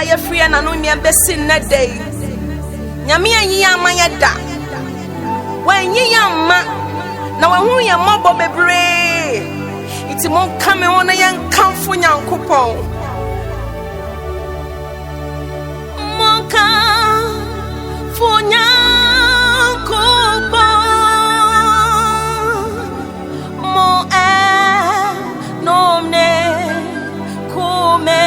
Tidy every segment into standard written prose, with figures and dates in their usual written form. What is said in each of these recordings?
ye free and anom besi na day. Nyame anyi amanya da. When ye yamma na wahu ye mmɔbɔ bebre. Iti Monkamfo wona Monkamfo Nyankopɔn. Monkamfo Nyankopɔn. Mo anom ne koma.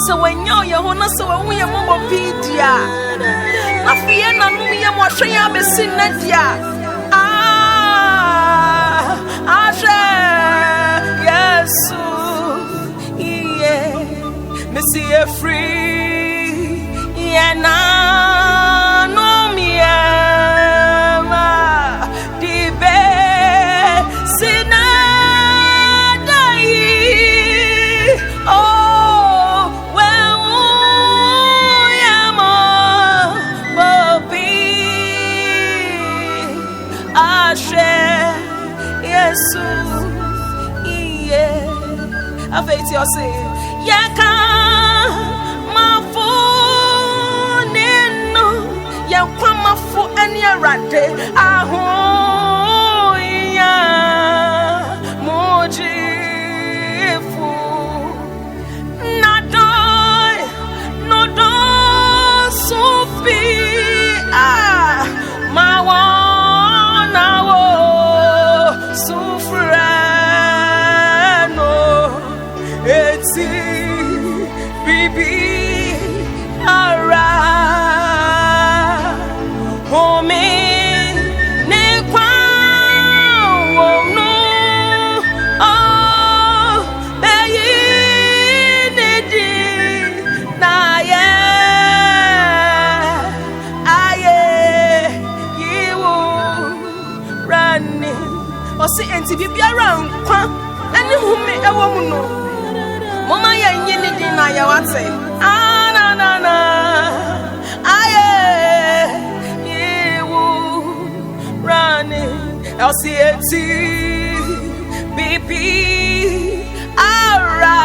So when you're so we are more pedia. Afia nanom ye mo hwe ya besi na dia. Ahwɛ Yesu. Yeah. Mesi free. Yeah nanom ye ma di besi na dai. Oh Yesu, yeah. Afeti ose, yaka mafo nkwamafo eni arade ahohia mojifu no do sufi mawana wo sufrano eti bibi ara home ne kwa no oh Mmeyi ne di na ye aye yiwu running osi enti bibiara nkwa ene humi ewo mu no mama ya nyini di na ya wate na aye yiwu running osi enti bibi ara